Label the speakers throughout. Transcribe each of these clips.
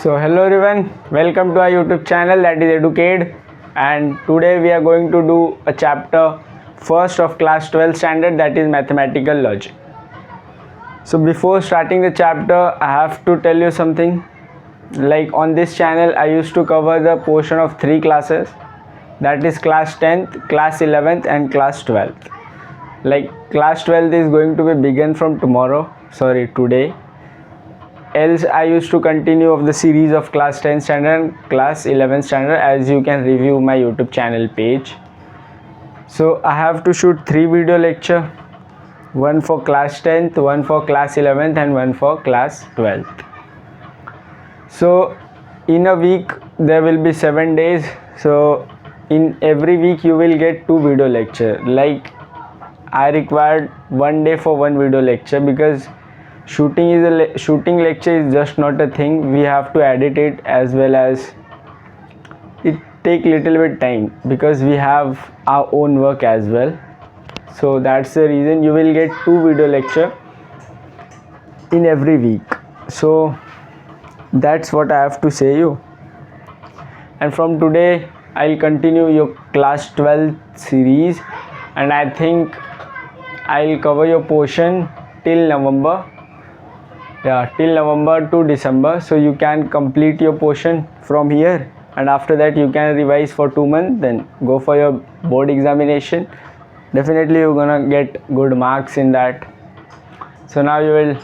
Speaker 1: So hello everyone, welcome to our YouTube channel, that is Educade, and today we are going to do a chapter first of class 12 standard, that is mathematical logic. So before starting the chapter I have to tell you something. Like on this channel I used to cover the portion of 3 classes, that is class 10th, class 11th and class 12th. Like class 12th is going to be begun from today. Else I used to continue of the series of class 10 standard and class 11 standard, as you can review my YouTube channel page. So I have to shoot 3 video lecture, one for class 10th, one for class 11th and one for class 12th. So in a week there will be 7 days, so in every week you will get 2 video lecture. Like I required 1 day for 1 video lecture because shooting lecture is just not a thing. We have to edit it, as well as it take little bit time because we have our own work as well. So that's the reason you will get 2 video lecture in every week. So that's what I have to say you. And from today I'll continue your class 12 series, and I think I'll cover your portion till November. Till November to December, so you can complete your portion from here, and after that you can revise for 2 months, then go for your board examination. Definitely you're gonna get good marks in that. So now you will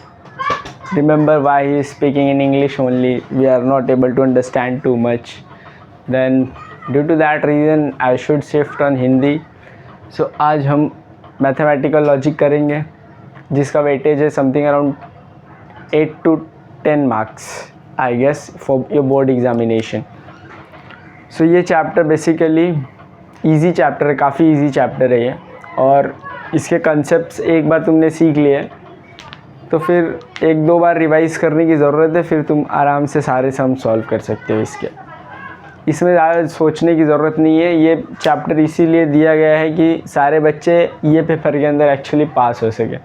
Speaker 1: remember why he is speaking in English only, we are not able to understand too much. Then due to that reason I should shift on Hindi. So आज हम mathematical logic करेंगे, जिसका weightage है something around 8 to 10 marks I guess for your board examination. So ये chapter basically easy chapter है, काफ़ी easy chapter है ये, और इसके कंसेप्ट्स एक बार तुमने सीख लिए तो फिर 1-2 बार रिवाइज करने की ज़रूरत है, फिर तुम आराम से सारे सम सॉल्व कर सकते हो। इसमें ज़्यादा सोचने की ज़रूरत नहीं है। ये चैप्टर इसीलिए दिया गया है कि सारे बच्चे ये पेपर के अंदर एक्चुअली पास हो सके,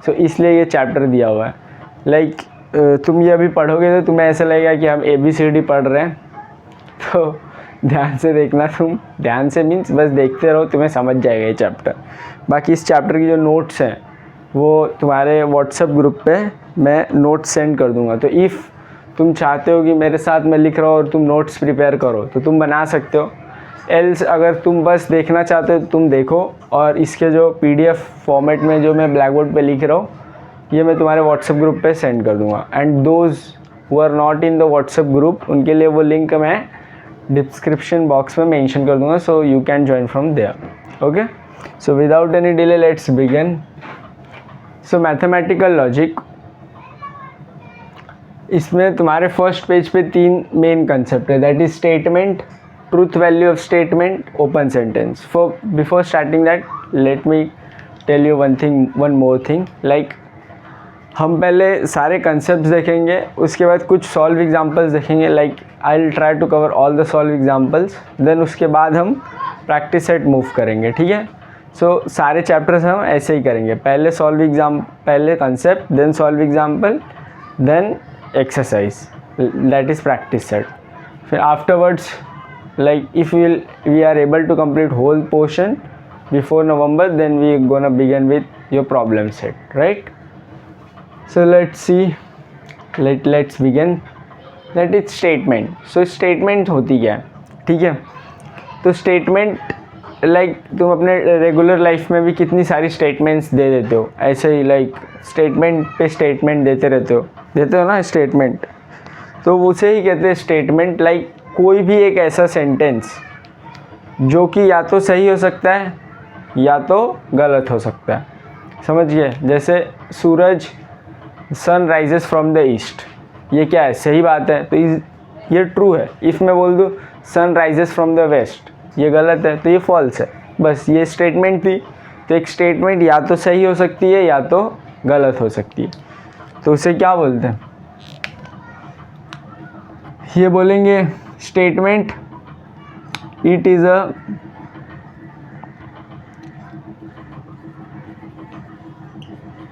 Speaker 1: सो इसलिए ये चैप्टर दिया हुआ है। लाइक तुम ये अभी पढ़ोगे तो तुम्हें ऐसा लगेगा कि हम ABCD पढ़ रहे हैं, तो ध्यान से देखना, तुम ध्यान से मीन्स बस देखते रहो, तुम्हें समझ जाएगा ये चैप्टर। बाकी इस चैप्टर की जो नोट्स हैं वो तुम्हारे व्हाट्सएप ग्रुप पे मैं नोट्स सेंड कर दूंगा। तो इफ़ तुम चाहते हो कि मेरे साथ मैं लिख रहा हूँ और तुम नोट्स प्रिपेयर करो तो तुम बना सकते हो। एल्स अगर तुम बस देखना चाहते हो तो तुम देखो, और इसके जो PDF फॉर्मेट में जो मैं ब्लैक बोर्ड पर लिख रहा हूँ ये मैं तुम्हारे व्हाट्सएप ग्रुप पे सेंड कर दूंगा। And those who are not in the WhatsApp group, उनके लिए वो लिंक मैं डिस्क्रिप्शन बॉक्स में मेंशन कर दूंगा, so you can join from there. Okay, so without any delay let's begin. So mathematical logic, इसमें तुम्हारे फर्स्ट पेज पे 3 मेन कंसेप्ट है, that is statement, truth value of statement, open sentence. Before starting that let me tell you one more thing. Like हम पहले सारे concepts देखेंगे, उसके बाद कुछ सॉल्व एग्जांपल्स देखेंगे। Like I will try to cover all the solve examples, then उसके बाद हम प्रैक्टिस सेट मूव करेंगे, ठीक है। सो सारे चैप्टर्स हम ऐसे ही करेंगे, पहले concept, then solve example, then exercise, that is practice set. फिर afterwards like if we are able to complete whole portion before November, then we gonna begin with your problem set, right. So let's see, let's begin. That is statement. So statement होती क्या है, ठीक है। तो statement like तुम अपने regular life में भी कितनी सारी स्टेटमेंट्स दे देते हो, ऐसे ही लाइक स्टेटमेंट पे स्टेटमेंट देते हो ना स्टेटमेंट, तो उसे ही कहते हैं स्टेटमेंट। लाइक कोई भी एक ऐसा सेंटेंस जो कि या तो सही हो सकता है या तो गलत हो सकता है, समझिए। जैसे सूरज, sun rises from the east, ये क्या है, सही बात है, तो ये ट्रू है। इफ़ मैं बोल दूँ sun rises from the west, ये गलत है, तो ये फॉल्स है। बस ये स्टेटमेंट थी। तो एक स्टेटमेंट या तो सही हो सकती है या तो गलत हो सकती है, तो उसे क्या बोलते हैं, ये बोलेंगे statement it is a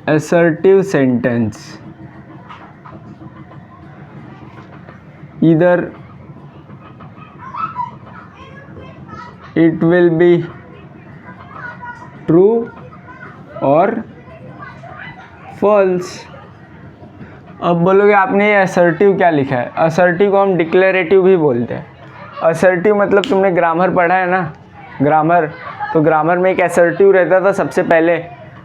Speaker 1: assertive sentence, either it will be true or false। अब बोलोगे आपने ये असर्टिव क्या लिखा है? असर्टिव को हम डिक्लेरेटिव भी बोलते हैं। असर्टिव मतलब तुमने ग्रामर पढ़ा है ना, ग्रामर, तो ग्रामर में एक असर्टिव रहता था सबसे पहले।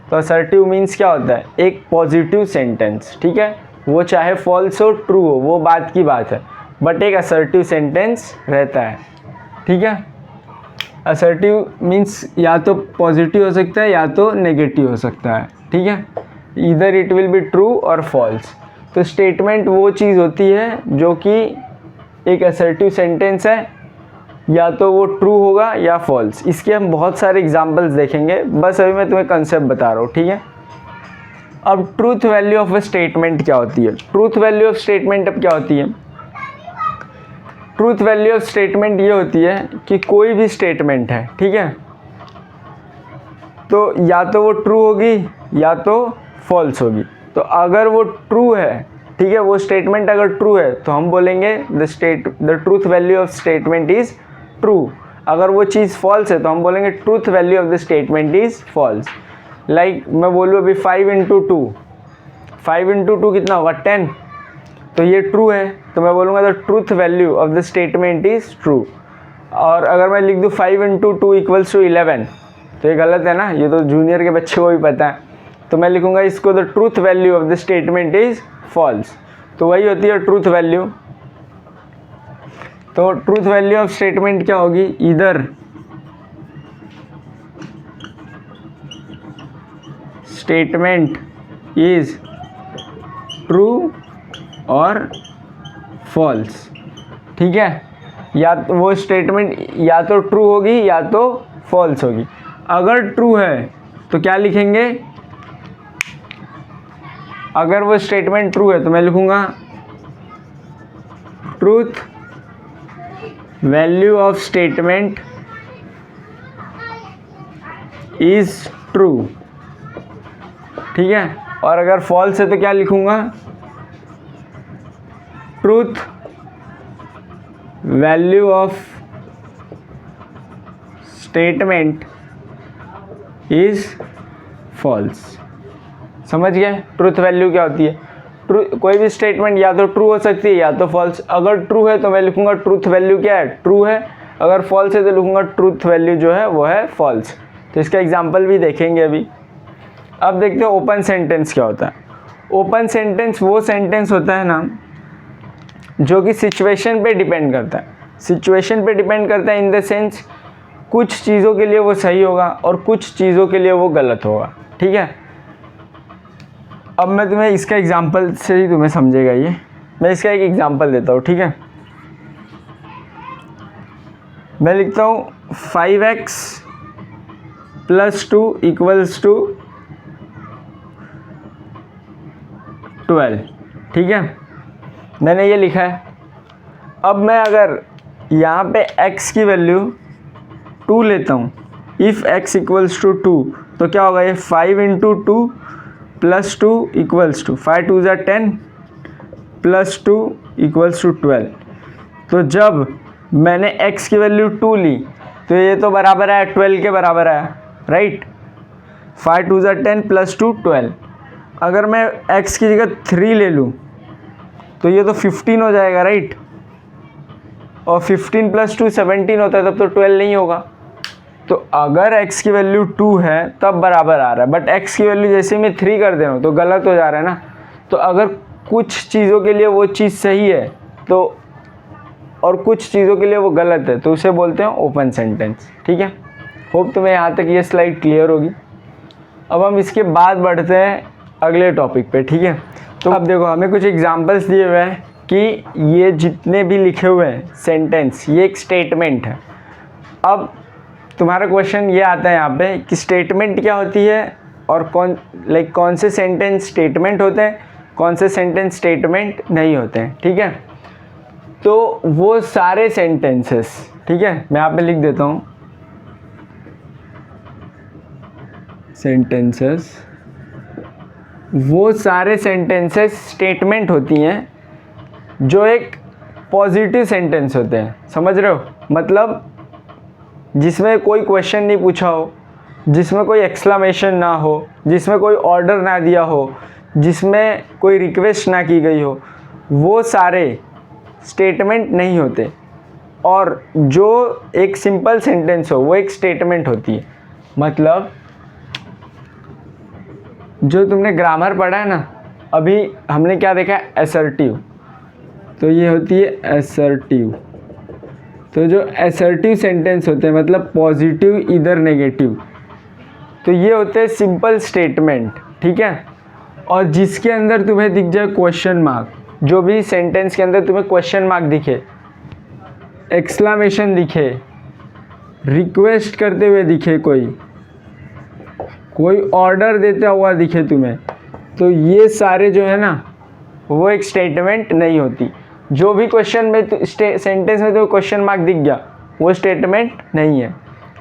Speaker 1: तो असर्टिव मीन्स क्या होता है? एक पॉजिटिव सेंटेंस, ठीक है, वो चाहे फॉल्स हो ट्रू हो वो बात की बात है, बट एक असर्टिव सेंटेंस रहता है, ठीक है। असर्टिव मीन्स या तो पॉजिटिव हो सकता है या तो नेगेटिव हो सकता है, ठीक है। Either it will be true और फॉल्स। तो स्टेटमेंट वो चीज़ होती है जो कि एक असर्टिव सेंटेंस है, या तो वो ट्रू होगा या फॉल्स। इसके हम बहुत सारे एग्जांपल्स देखेंगे, बस अभी मैं तुम्हें कंसेप्ट बता रहा हूँ, ठीक है। अब truth value of a statement क्या होती है? ट्रूथ वैल्यू ऑफ स्टेटमेंट अब क्या होती है? ट्रूथ वैल्यू ऑफ स्टेटमेंट ये होती है कि कोई भी स्टेटमेंट है, ठीक है, तो या तो वो ट्रू होगी या तो फॉल्स होगी। तो अगर वो ट्रू है, ठीक है, वो स्टेटमेंट अगर ट्रू है तो हम बोलेंगे the truth value of statement is true. अगर वो चीज़ फॉल्स है तो हम बोलेंगे truth value of the statement is false. Like मैं बोलूँ अभी 5 इंटू टू कितना होगा? 10। तो ये ट्रू है तो मैं बोलूँगा the truth value of the statement is true. और अगर मैं लिख दूँ 5 इंटू टू इक्वल्स टू 11, तो ये गलत है ना, ये तो जूनियर के बच्चे को भी पता है। तो मैं लिखूँगा इसको the truth value of the statement is false. तो वही होती है ट्रूथ वैल्यू। तो ट्रूथ वैल्यू ऑफ स्टेटमेंट क्या होगी? ईदर स्टेटमेंट इज ट्रू और फॉल्स, ठीक है। या तो वो स्टेटमेंट या तो ट्रू होगी या तो फॉल्स होगी। अगर ट्रू है तो क्या लिखेंगे? अगर वो स्टेटमेंट ट्रू है तो मैं लिखूँगा truth value of statement is true, ठीक है। और अगर फॉल्स है तो क्या लिखूँगा? Truth value of statement is false. समझ गए ट्रूथ वैल्यू क्या होती है? ट्रू, कोई भी स्टेटमेंट या तो ट्रू हो सकती है या तो फॉल्स। अगर ट्रू है तो मैं लिखूंगा ट्रूथ वैल्यू क्या है? ट्रू है। अगर फॉल्स है तो लिखूंगा ट्रूथ वैल्यू जो है वो है फॉल्स। तो इसका एग्जांपल भी देखेंगे अभी। अब देखते हैं ओपन सेंटेंस क्या होता है। ओपन सेंटेंस वो सेंटेंस होता है ना जो कि सिचुएशन पे डिपेंड करता है। सिचुएशन पे डिपेंड करता है इन द सेंस कुछ चीज़ों के लिए वो सही होगा और कुछ चीज़ों के लिए वो गलत होगा, ठीक है। अब मैं तुम्हें इसका एग्जांपल से ही तुम्हें समझेगा ये। मैं इसका एक एग्जांपल देता हूँ, ठीक है। मैं लिखता हूँ 5x + 2 = 12, ठीक है। मैंने ये लिखा है। अब मैं अगर यहाँ पे x की वैल्यू 2 लेता हूँ, इफ़ x = 2, तो क्या होगा? ये 5 इंटू 2 + 2 = 5 2 = 10 + 2 = 12। तो जब मैंने x की वैल्यू 2 ली तो ये तो बराबर है 12 के बराबर है, राइट। 5 2 = 10 + 2 12। अगर मैं x की जगह 3 ले लूँ तो ये तो 15 हो जाएगा, राइट। और 15 + 2 17 होता है, तब तो 12 नहीं होगा। तो अगर x की वैल्यू 2 है तब बराबर आ रहा है, बट x की वैल्यू जैसे मैं 3 कर दे रहा हूँ तो गलत हो जा रहा है ना। तो अगर कुछ चीज़ों के लिए वो चीज़ सही है तो और कुछ चीज़ों के लिए वो गलत है तो उसे बोलते हैं ओपन सेंटेंस, ठीक है। होप तुम्हें यहाँ तक ये स्लाइड क्लियर होगी। अब हम इसके बाद बढ़ते हैं अगले टॉपिक पे, ठीक है। तो अब देखो हमें कुछ एग्जांपल्स दिए हुए हैं कि ये जितने भी लिखे हुए हैं सेंटेंस ये एक स्टेटमेंट है। अब तुम्हारा क्वेश्चन ये आता है यहाँ पे कि स्टेटमेंट क्या होती है और कौन से सेंटेंस स्टेटमेंट होते हैं, कौन से सेंटेंस स्टेटमेंट नहीं होते हैं, ठीक है। तो वो सारे सेंटेंसेस, ठीक है, मैं यहाँ पे लिख देता हूँ सेंटेंसेस। वो सारे सेंटेंसेस स्टेटमेंट होती हैं जो एक पॉजिटिव सेंटेंस होते हैं, समझ रहे हो? मतलब जिसमें कोई क्वेश्चन नहीं पूछा हो, जिसमें कोई एक्सक्लेमेशन ना हो, जिसमें कोई ऑर्डर ना दिया हो, जिसमें कोई रिक्वेस्ट ना की गई हो, वो सारे स्टेटमेंट नहीं होते। और जो एक सिंपल सेंटेंस हो वो एक स्टेटमेंट होती है। मतलब जो तुमने ग्रामर पढ़ा है ना, अभी हमने क्या देखा है, असर्टिव, तो ये होती है असर्टिव। तो जो असर्टिव सेंटेंस होते हैं मतलब पॉजिटिव इधर नेगेटिव, तो ये होते हैं सिंपल स्टेटमेंट, ठीक है। और जिसके अंदर तुम्हें दिख जाए क्वेश्चन मार्क, जो भी सेंटेंस के अंदर तुम्हें क्वेश्चन मार्क दिखे, एक्सक्लेमेशन दिखे, रिक्वेस्ट करते हुए दिखे, कोई ऑर्डर देता हुआ दिखे तुम्हें, तो ये सारे जो है ना वो एक स्टेटमेंट नहीं होती। जो भी क्वेश्चन में सेंटेंस में तो क्वेश्चन मार्क दिख गया वो स्टेटमेंट नहीं है।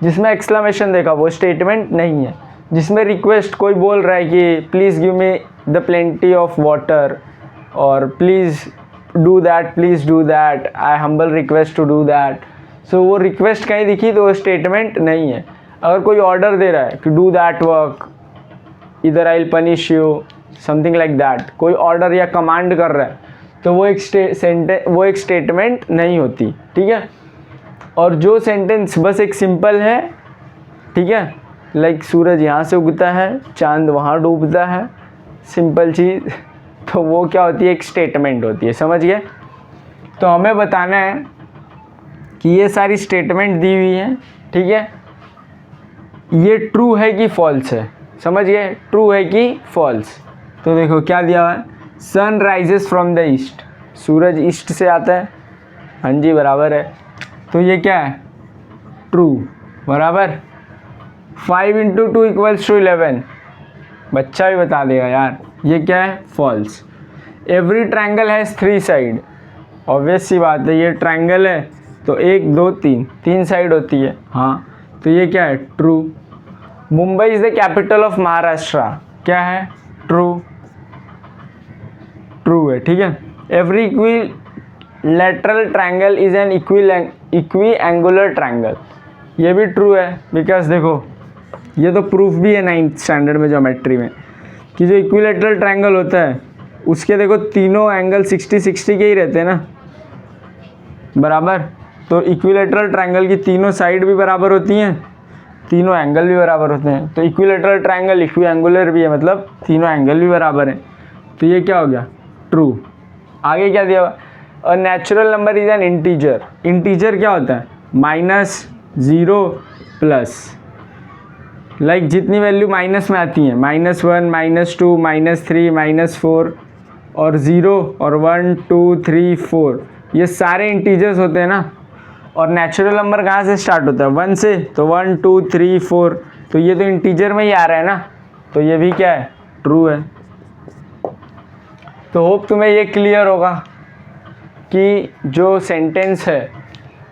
Speaker 1: जिसमें एक्सक्लेमेशन देखा वो स्टेटमेंट नहीं है। जिसमें रिक्वेस्ट कोई बोल रहा है कि please give me the plenty of water और please do that, I humble request to do that, so वो रिक्वेस्ट कहीं दिखी तो वो स्टेटमेंट नहीं है। अगर कोई ऑर्डर दे रहा है कि डू दैट वर्क, इधर I will punish you, something like that, कोई ऑर्डर या कमांड कर रहा है, तो वो एक स्टेटमेंट नहीं होती, ठीक है। और जो सेंटेंस बस एक सिंपल है, ठीक है, लाइक सूरज यहाँ से उगता है, चांद वहाँ डूबता है, सिंपल चीज़, तो वो क्या होती है, एक स्टेटमेंट होती है, समझ गए। तो हमें बताना है कि ये सारी स्टेटमेंट दी हुई है, ठीक है, ये ट्रू है कि फॉल्स है, समझ गए, ट्रू है कि फॉल्स। तो देखो क्या दिया हुआ है, sun rises from the east, सूरज ईस्ट से आता है, हाँ जी बराबर है, तो ये क्या है, ट्रू, बराबर। 5 × 2 = 11, बच्चा भी बता देगा यार, ये क्या है, false. Every triangle has 3 side, obvious सी बात है, ये ट्रायंगल है तो 1 2 3 साइड होती है, हाँ, तो ये क्या है, true. Mumbai is the capital of Maharashtra, क्या है, ट्रू, ट्रू है, ठीक है। Every equilateral triangle is an equi angular triangle, ये भी ट्रू है, बिकॉज देखो ये तो प्रूफ भी है 9th स्टैंडर्ड में ज्योमेट्री में, कि जो इक्विलैटरल ट्रायंगल होता है उसके देखो तीनों एंगल 60-60 के ही रहते हैं ना, बराबर। तो इक्विलैटरल ट्रायंगल की तीनों साइड भी बराबर होती हैं, तीनों एंगल भी बराबर होते हैं, तो इक्विलैटरल ट्रायंगल इक्वी एंगुलर भी है, मतलब तीनों एंगल भी बराबर हैं, तो ये क्या हो गया, ट्रू। आगे क्या दिया हुआ, a natural number is an integer, integer क्या होता है, -0 प्लस, लाइक जितनी वैल्यू माइनस में आती हैं, -1 -2 -3 -4 और 0 और 1 2 3 4, ये सारे इंटीजर्स होते हैं ना। और नेचुरल नंबर कहाँ से स्टार्ट होता है, 1 से, तो 1 2 3 4, तो ये तो इंटीजर में ही आ रहा है ना, तो ये भी क्या है, ट्रू है। तो होप तुम्हें ये क्लियर होगा कि जो सेंटेंस है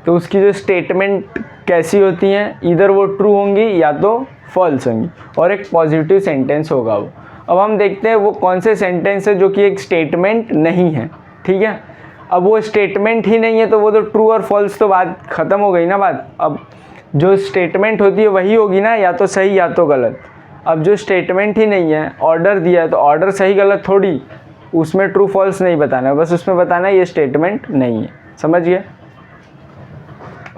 Speaker 1: तो उसकी जो स्टेटमेंट कैसी होती हैं, इधर वो ट्रू होंगी या तो फॉल्स होंगी, और एक पॉजिटिव सेंटेंस होगा वो। अब हम देखते हैं वो कौन से सेंटेंस है जो कि एक स्टेटमेंट नहीं है, ठीक है। अब वो स्टेटमेंट ही नहीं है तो वो तो ट्रू और फॉल्स तो बात ख़त्म हो गई ना बात। अब जो स्टेटमेंट होती है वही होगी ना, या तो सही या तो गलत। अब जो स्टेटमेंट ही नहीं है, ऑर्डर दिया है तो ऑर्डर सही गलत थोड़ी, उसमें ट्रू फॉल्स नहीं बताना है, बस उसमें बताना है ये स्टेटमेंट नहीं है, समझ गए।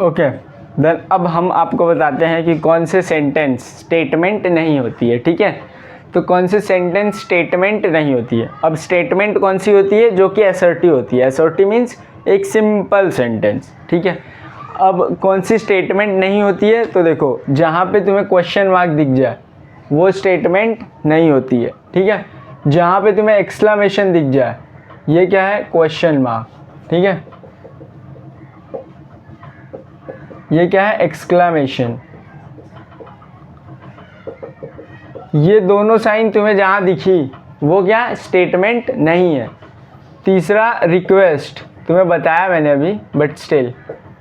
Speaker 1: ओके देन अब हम आपको बताते हैं कि कौन से सेंटेंस स्टेटमेंट नहीं होती है, ठीक है। तो कौन से सेंटेंस स्टेटमेंट नहीं होती है। अब स्टेटमेंट कौन सी होती है, जो कि असर्टिव होती है। असर्टिव मीन्स एक सिंपल सेंटेंस, ठीक है। अब कौन सी स्टेटमेंट नहीं होती है, तो देखो जहाँ पे तुम्हें क्वेश्चन मार्क दिख जाए वो स्टेटमेंट नहीं होती है, ठीक है। जहाँ पे तुम्हें एक्सक्लेमेशन दिख जाए ये क्या है, क्वेश्चन मार्क, ठीक है, ये क्या है, एक्सक्लेमेशन। ये दोनों साइन तुम्हें जहाँ दिखी वो क्या, स्टेटमेंट नहीं है। तीसरा रिक्वेस्ट, तुम्हें बताया मैंने अभी बट स्टिल,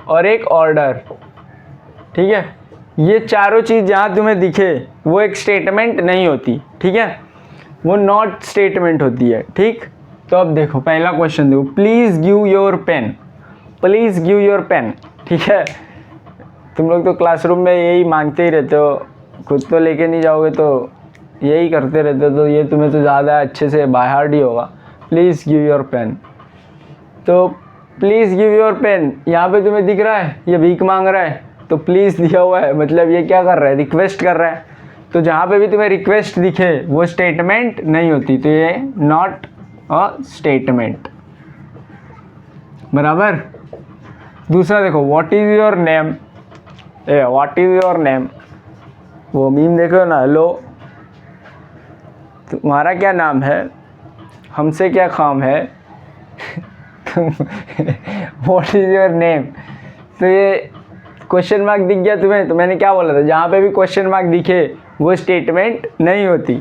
Speaker 1: और एक ऑर्डर, ठीक है। ये चारों चीज़ जहाँ तुम्हें दिखे वो एक स्टेटमेंट नहीं होती, ठीक है, वो नॉट स्टेटमेंट होती है, ठीक। तो अब देखो पहला क्वेश्चन देखो, please give your pen, please give your pen. ठीक है, तुम लोग तो क्लासरूम में यही मांगते ही रहते हो, खुद तो लेके नहीं जाओगे तो यही करते रहते हो, तो ये तुम्हें तो ज़्यादा अच्छे से बाय हार्ट ही होगा। प्लीज़ गिव योर पेन, तो प्लीज़ गिव योर पेन यहाँ पे तुम्हें दिख रहा है, ये भीख मांग रहा है, तो प्लीज़ दिया हुआ है, मतलब ये क्या कर रहा है, रिक्वेस्ट कर रहा है। तो जहाँ पे भी तुम्हें रिक्वेस्ट दिखे वो स्टेटमेंट नहीं होती, तो ये नॉट अ स्टेटमेंट। बराबर। दूसरा देखो, what is your name, what is your name, वो मीम देखो ना, लो तुम्हारा क्या नाम है, हमसे क्या काम है व्हाट इज़ योर नेम, तो ये क्वेश्चन मार्क दिख गया तुम्हें, तो मैंने क्या बोला था, जहाँ पे भी क्वेश्चन मार्क दिखे वो स्टेटमेंट नहीं होती,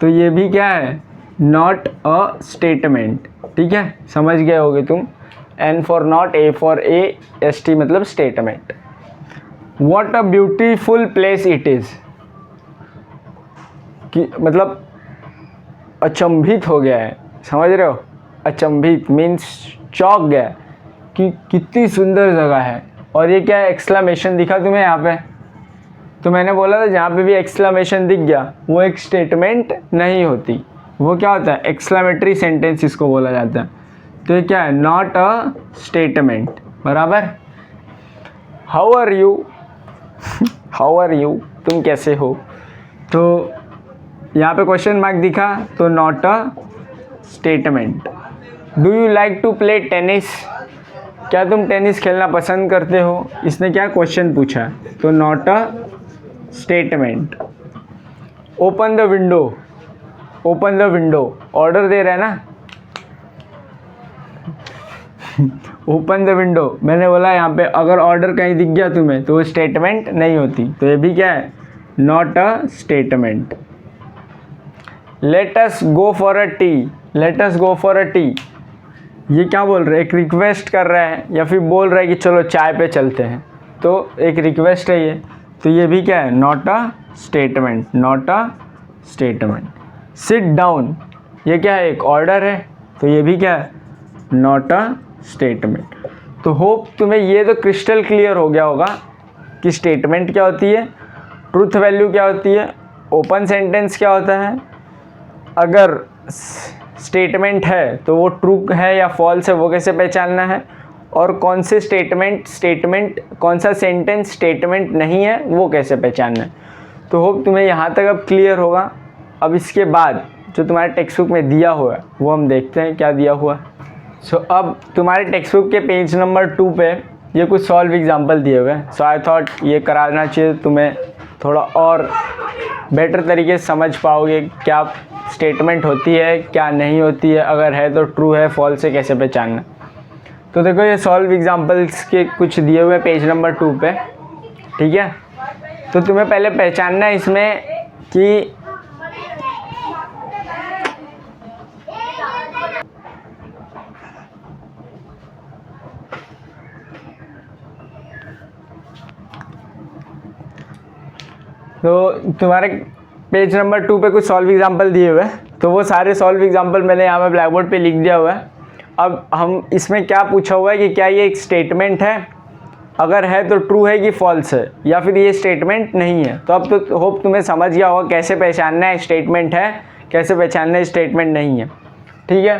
Speaker 1: तो ये भी क्या है, नॉट अ स्टेटमेंट। ठीक है, समझ गए होगे तुम। N for not, A for A, ST मतलब statement. What a beautiful place it is, कि मतलब अचंभित हो गया है, समझ रहे हो, अचंभित मीन्स चौंक गया कि कितनी सुंदर जगह है। और ये क्या है, एक्सक्लेमेशन दिखा तुम्हें यहाँ पे, तो मैंने बोला था जहाँ पे भी एक्सक्लेमेशन दिख गया वो एक स्टेटमेंट नहीं होती, वो क्या होता है, एक्सक्लेमेटरी सेंटेंस इसको बोला जाता है। तो ये क्या है, नॉट अ स्टेटमेंट। बराबर। How are you, how are you, तुम कैसे हो, तो यहाँ पे क्वेश्चन मार्क दिखा तो not a statement. Do you like to play tennis, क्या तुम टेनिस खेलना पसंद करते हो, इसने क्या क्वेश्चन पूछा, तो not a statement. Open the window, open the window, order दे रहा है ना ओपन द विंडो, मैंने बोला यहाँ पे अगर ऑर्डर कहीं दिख गया तुम्हें तो वो स्टेटमेंट नहीं होती, तो ये भी क्या है, not a statement. Let us go for a T, let us go for a T, ये क्या बोल रहे हैं, एक रिक्वेस्ट कर रहा है या फिर बोल रहा है कि चलो चाय पे चलते हैं, तो एक रिक्वेस्ट है ये, तो ये भी क्या है, not a statement, not a statement. Sit down, ये क्या है, एक ऑर्डर है, तो ये भी क्या है, नॉट अ स्टेटमेंट। तो होप तुम्हें ये तो क्रिस्टल क्लियर हो गया होगा कि स्टेटमेंट क्या होती है, ट्रूथ वैल्यू क्या होती है, ओपन सेंटेंस क्या होता है, अगर स्टेटमेंट है तो वो ट्रू है या फॉल्स है वो कैसे पहचानना है, और कौन से स्टेटमेंट कौन सा सेंटेंस स्टेटमेंट नहीं है वो कैसे पहचानना है। तो होप तुम्हें यहाँ तक अब क्लियर होगा। अब इसके बाद जो तुम्हारे टेक्स्ट बुक में दिया हुआ है वो हम देखते हैं क्या दिया हुआ है। सो अब तुम्हारे टेक्स्ट बुक के पेज नंबर 2 पे ये कुछ सॉल्व एग्जाम्पल दिए हुए हैं। सो आई थॉट ये कराना चाहिए, तुम्हें थोड़ा और बेटर तरीके से समझ पाओगे क्या स्टेटमेंट होती है क्या नहीं होती है, अगर है तो ट्रू है फॉल्स है कैसे पहचानना। तो देखो ये सॉल्व एग्जाम्पल्स के कुछ दिए हुए पेज नंबर 2 पे। ठीक है, तो तुम्हें पहले पहचानना है इसमें कि तो तुम्हारे पेज नंबर 2 पे कुछ सॉल्व एग्जाम्पल दिए हुए हैं, तो वो सारे सॉल्व एग्जाम्पल मैंने यहाँ पे ब्लैक बोर्ड पे लिख दिया हुआ है। अब हम इसमें क्या पूछा हुआ है कि क्या ये एक स्टेटमेंट है, अगर है तो ट्रू है कि फॉल्स है, या फिर ये स्टेटमेंट नहीं है। तो अब तो होप तुम्हें समझ गया होगा कैसे पहचानना है स्टेटमेंट है, कैसे पहचानना है स्टेटमेंट नहीं है। ठीक है,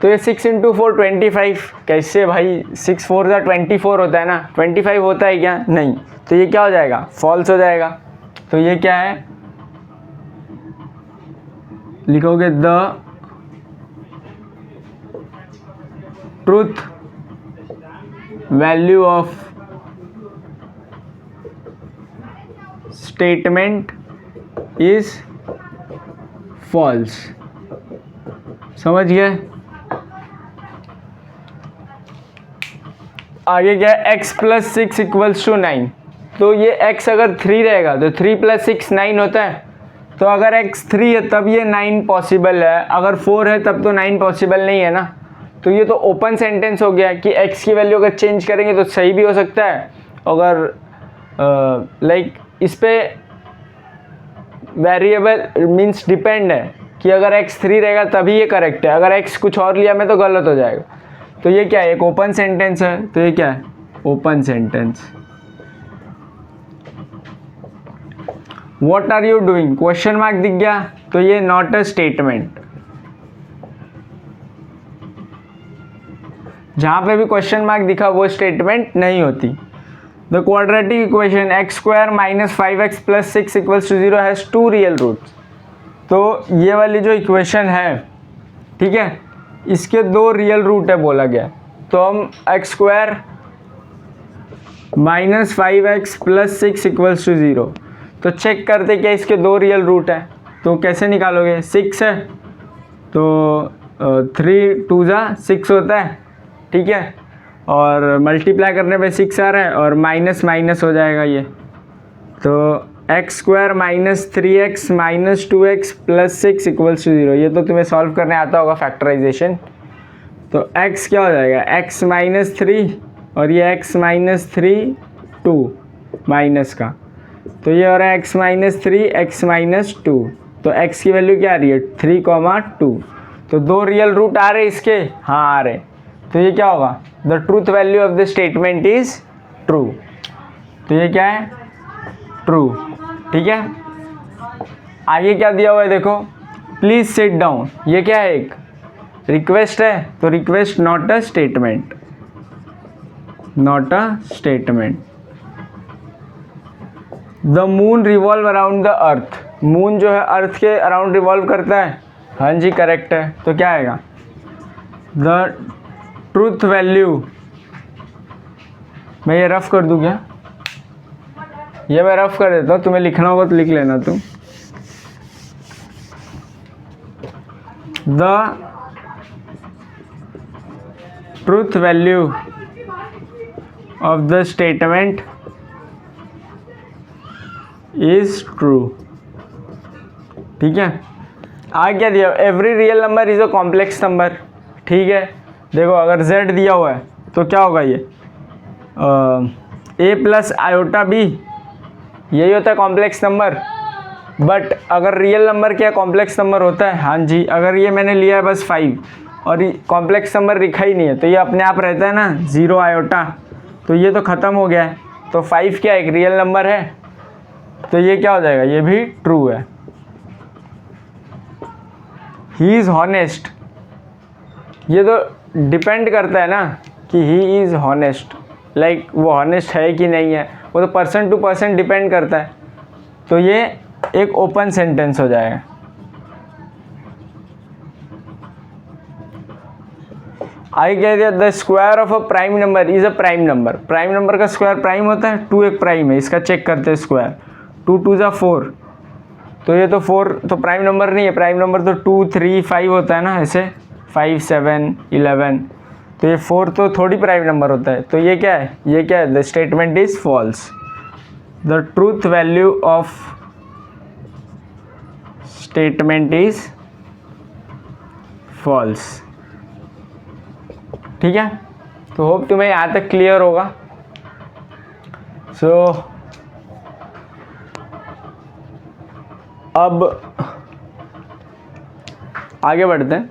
Speaker 1: तो ये 6 × 4 25, कैसे भाई 6 4 24 होता है ना, 25 होता है क्या, नहीं, तो ये क्या हो जाएगा, फॉल्स हो जाएगा। तो ये क्या है, लिखोगे the truth value of statement is false. समझ गए। आगे क्या है, x + 6 = 9। तो ये x अगर 3 रहेगा तो 3 + 6 9 होता है। तो अगर x 3 है तब ये 9 पॉसिबल है, अगर 4 है तब तो 9 पॉसिबल नहीं है ना। तो ये तो ओपन सेंटेंस हो गया कि x की वैल्यू अगर चेंज करेंगे तो सही भी हो सकता है, अगर लाइक इस पे वेरिएबल मीन्स डिपेंड है कि अगर x 3 रहेगा तभी ये करेक्ट है, अगर x कुछ और लिया मैं तो गलत हो जाएगा। तो ये क्या है, एक ओपन सेंटेंस है, तो ये क्या है, open sentence. What are you doing, question mark दिख गया, तो ये नॉट अ स्टेटमेंट। जहां पे भी क्वेश्चन मार्क दिखा वो स्टेटमेंट नहीं होती। The quadratic equation X square minus 5x plus 6 equals to 0 has 2 real roots. तो ये वाली जो इक्वेशन है, ठीक है, इसके 2 रियल रूट है बोला गया। तो हम X square minus 5x plus 6 equals to 0, तो चेक करते क्या इसके 2 रियल रूट है, तो कैसे निकालोगे, 6 है तो 3 2 जा 6 होता है, ठीक है, और मल्टीप्लाई करने पे 6 आ रहा है और माइनस माइनस हो जाएगा ये, तो X square minus 3x minus 2x plus 6 equals to 0। ये तो तुम्हें सॉल्व करने आता होगा फैक्टराइजेशन। तो x क्या हो जाएगा, x माइनस 3 और ये x माइनस 3 2 माइनस का, तो ये हो रहा है x माइनस 3 x माइनस 2। तो x की वैल्यू क्या आ रही है, 3,2। तो 2 रियल रूट आ रहे इसके, हाँ आ रहे, तो ये क्या होगा, the truth value of the statement is true. तो ये क्या है, ट्रू, ठीक है। आगे क्या दिया हुआ है देखो, प्लीज सिट डाउन, ये क्या है, एक रिक्वेस्ट है, तो request not a statement, not a statement. The moon revolve around the earth, moon जो है अर्थ के अराउंड रिवॉल्व करता है, हाँ जी करेक्ट है, तो क्या आएगा, द ट्रूथ वैल्यू, मैं ये रफ कर दूँ क्या, ये मैं रफ कर देता हूँ, तुम्हें लिखना होगा तो लिख लेना तुम। The truth value of the statement is true, ठीक है। आगे क्या दिया, every real number is a complex number, ठीक है। देखो अगर z दिया हुआ है तो क्या होगा, ये a प्लस आयोटा b, यही होता है कॉम्प्लेक्स नंबर। बट अगर रियल नंबर क्या कॉम्प्लेक्स नंबर होता है, हाँ जी, अगर ये मैंने लिया है बस 5 और कॉम्प्लेक्स नंबर लिखा ही नहीं है, तो ये अपने आप रहता है ना 0 आयोटा, तो ये तो ख़त्म हो गया है। तो 5 क्या एक रियल नंबर है, तो ये क्या हो जाएगा, ये भी ट्रू है। ही इज़ हॉनेस्ट, ये तो डिपेंड करता है ना कि ही इज़ हॉनेस्ट, लाइक वो हॉनेस्ट है कि नहीं है, वो तो पर्सन टू पर्सन डिपेंड करता है। तो ये एक ओपन सेंटेंस हो जाएगा। आगे कह दिया, the square of a prime number is a prime number. Prime number का स्क्वायर प्राइम होता है, 2 एक प्राइम है, इसका चेक करते हैं स्क्वायर, 2 2 जा 4, तो ये तो 4 तो प्राइम नंबर नहीं है, प्राइम नंबर तो 2 3 5 होता है ना, ऐसे 5 7 11, तो ये 4 तो थोड़ी प्राइम नंबर होता है। तो ये क्या है, ये क्या है, the statement is false. The truth value of statement is false, ठीक है। तो होप तुम्हें यहाँ तक क्लियर होगा। सो अब आगे बढ़ते हैं।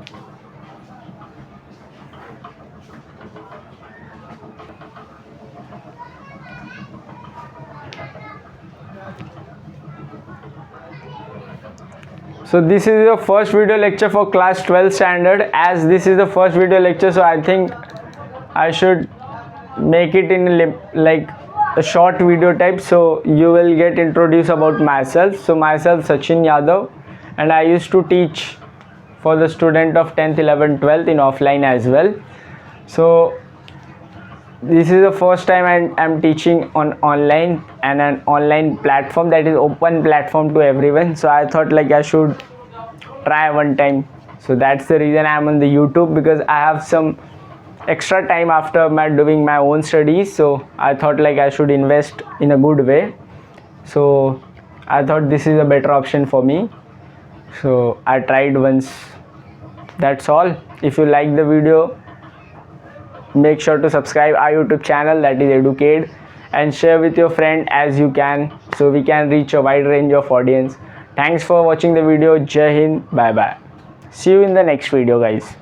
Speaker 1: So this is the first video lecture for class 12 standard. As this is the first video lecture, so I think I should make it in like a short video type, so you will get introduced about myself. So myself Sachin Yadav, and I used to teach for the student of 10th 11th 12th in offline as well. So this is the first time I'm teaching on online and an online platform that is open platform to everyone. So I thought like I should try one time. So that's the reason I'm on the YouTube, because I have some extra time after doing my own studies. So I thought like I should invest in a good way. So I thought this is a better option for me. So I tried once. That's all. If you like the video, make sure to subscribe our YouTube channel, that is Educade, and share with your friend as you can, so we can reach a wide range of audience. Thanks for watching the video. Jai Hind. Bye bye. See you in the next video, guys.